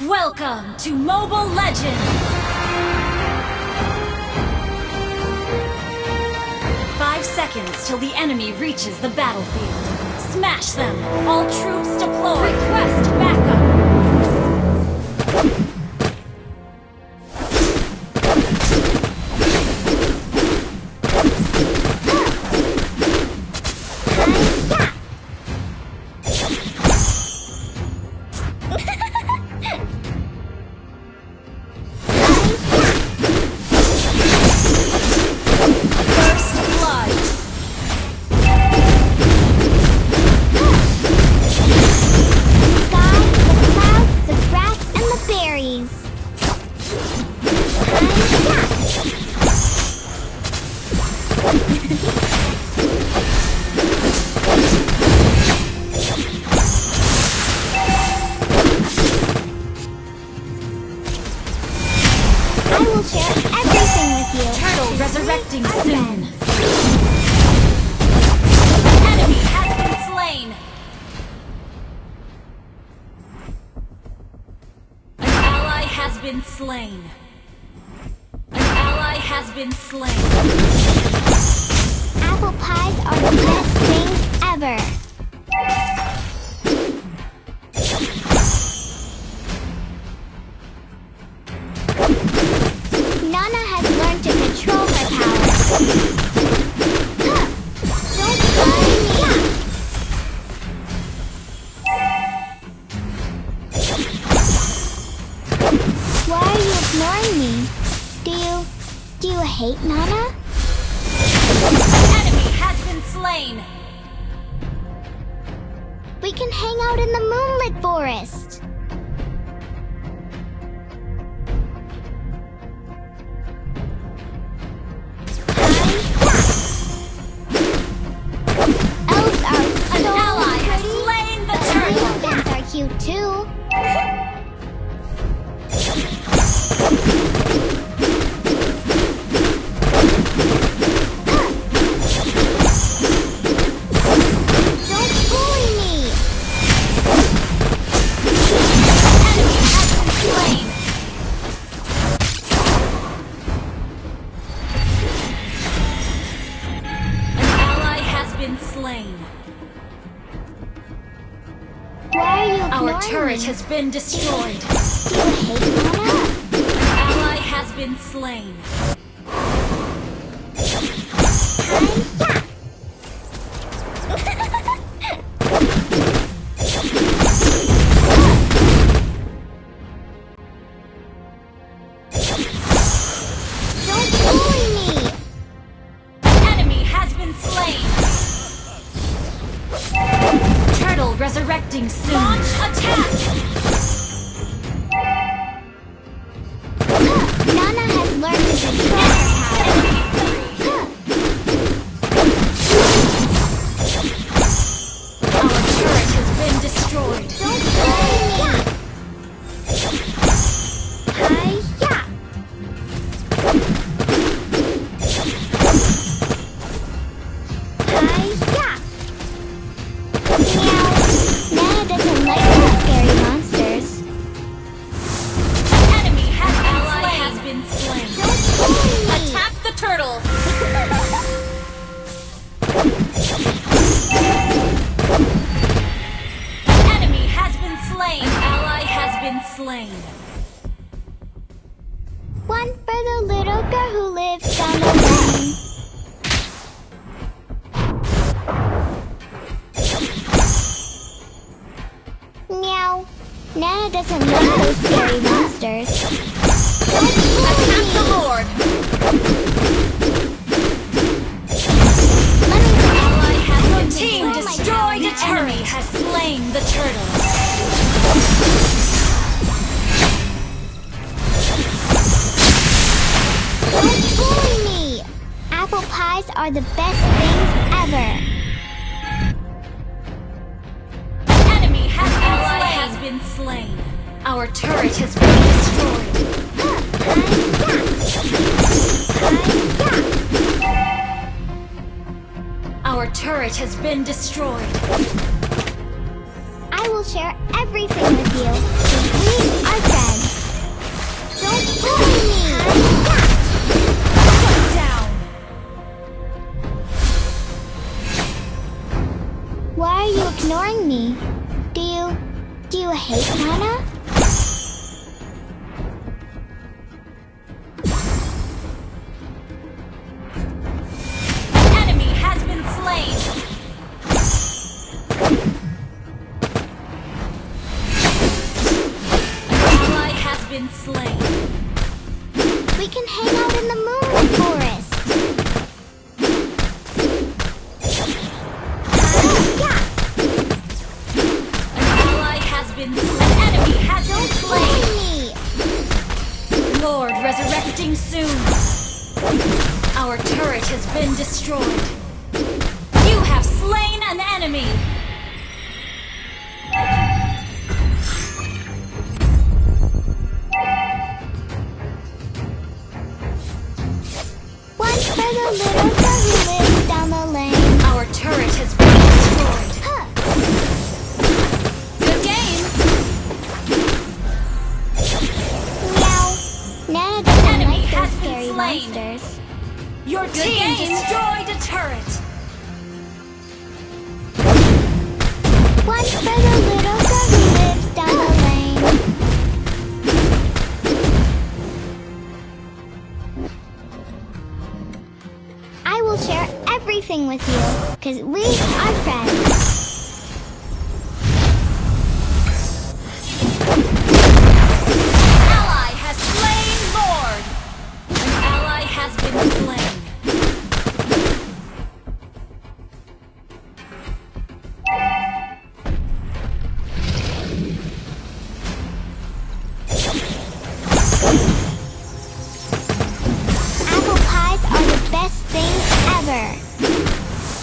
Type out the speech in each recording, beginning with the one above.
Welcome to Mobile Legends! 5 seconds till the enemy reaches the battlefield. Smash them! All troops deploy! Request backup! Resurrecting soon. Enemy has been slain. An ally has been slain. An ally has been slain. Apple pies are the best things ever. Nana has learned to control her power. Don't worry me. Why are you ignoring me? Do you hate Nana? Enemy has been slain. We can hang out in the moonlit forest. Cute too. Don't bully me. Enemy has been slain. An ally has been slain. Why are you ignoring Our turret me? has been destroyed. Do you hate Nana? An ally has been slain. Don't bully me. Enemy has been slain. Turtle resurrecting soon. Launch attack! Nana has learned to control her power. Our turret has been destroyed. Don't bully me. Hi-ya. Hi-ya. Meow. Nana doesn't like those scary monsters. Enemy has been slain. Don't bully me. Attack the turtle. Enemy has been slain. An ally has been slain. One for the little girl who lives down the lane. Meow. Nana doesn't like those scary monsters. Attack the Lord. Ally has been team destroyed. The enemy has slain the turtle. Don't bully me! Apple pies are the best things ever. Enemy has been slain. Our turret has been destroyed. Hi-ya. Our turret has been destroyed. I will will share everything with you. We are friends. Don't bully me! Shut down. Why are you ignoring me? Do you hate Nana? Enemy has been slain. Ally has been slain. We can hang out in the moon forest. Ally has been slain. Enemy has been slain. Me! Lord resurrecting soon. Our turret has been destroyed. You have slain an enemy. One for the little girl who lives down the lane. Our turret has been destroyed. Huh. Good game. Meow. Nana doesn't Enemy like has those been scary slain. monsters. Your team destroyed a turret. One for the little girl who lives down the lane. I will share everything with you, because we are friends. Ally has slain Lord. An ally has been slain. Apple pies are the best things ever.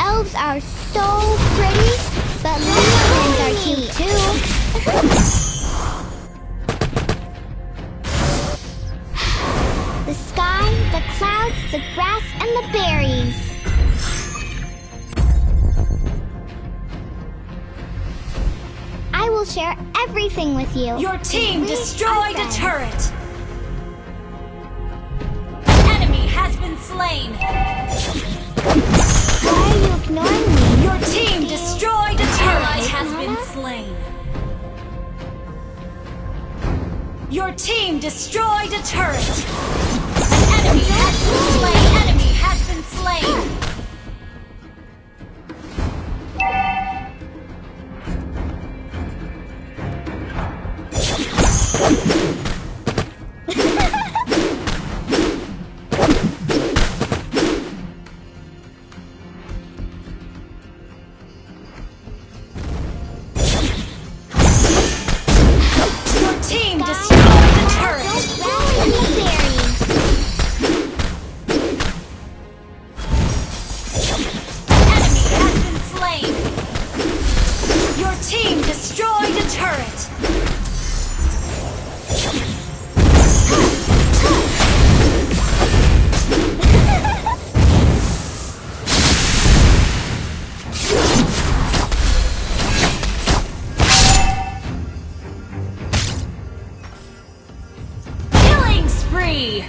Elves are so pretty, but Leon's are cute too. The sky, the clouds, the grass, and the berries. I will share everything with you. Your team We destroyed are a friends. turret. Enemy has been slain. Why are you ignoring me? Your team destroyed a turret. Ally has Nana? been slain. Your team destroyed a turret. An enemy has been slain. Enemy has been slain. Your team destroyed a turret. Rally in the berries. Enemy has been slain. Your team destroyed a turret. Killing spree.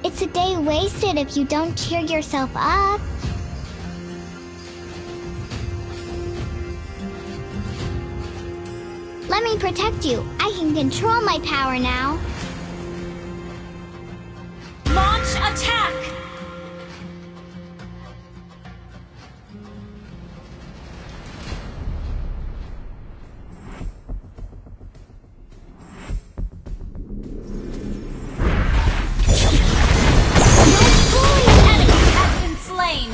It's a day wasted if you don't cheer yourself up. Let me protect you. I can control my power now. Launch attack. Enemy has been slain.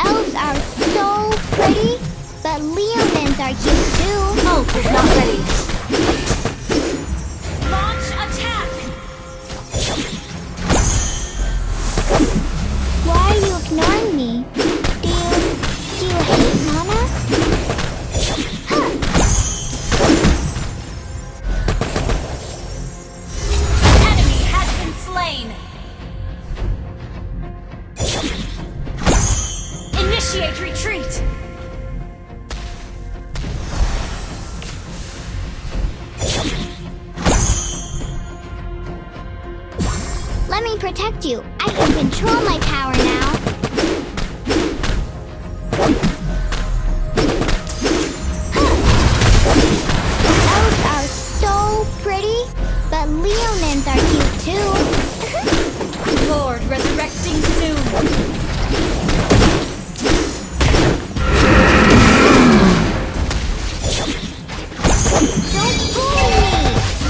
Elves are so pretty. Initiate retreat! Let me protect you. I can control my power now. Elves are so pretty, but leonins are cute too. Lord resurrecting soon! Don't bully me!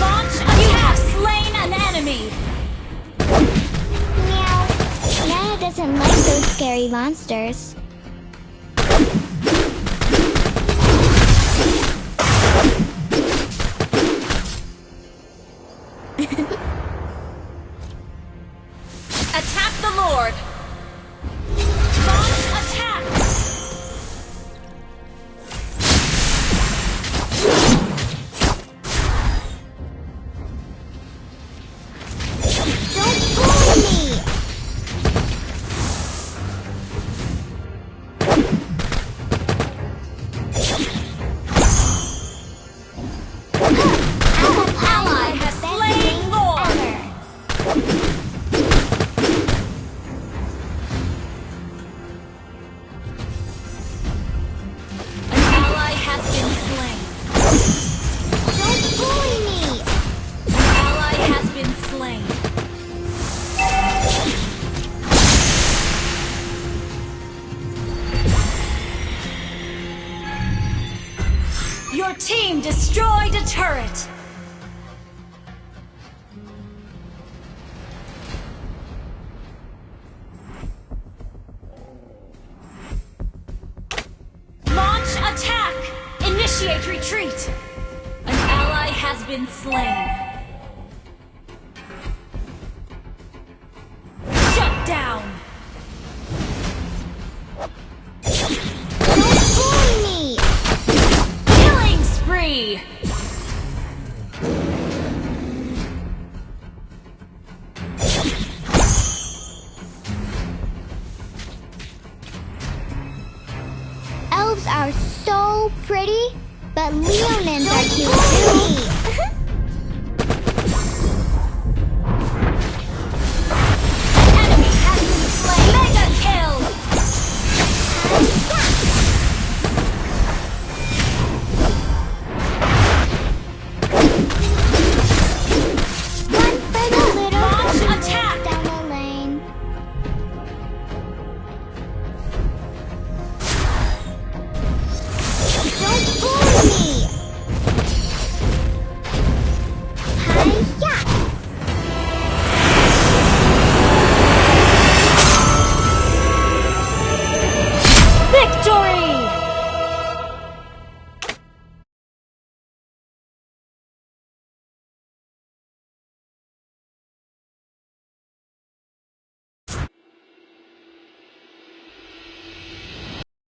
Launch attack! You have slain an enemy! Meow. Nana doesn't like those scary monsters. Attack the Lord! Launch attack! Don't bully me! Apple pie Ally is has the best slain thing Lord. ever. An ally has been slain. Don't bully me! An ally has been slain. Your team destroyed a turret! Launch attack! Initiate retreat! An ally has been slain. Shut down! Don't bully me! Killing spree! Elves are so pretty, but leonins are cute too.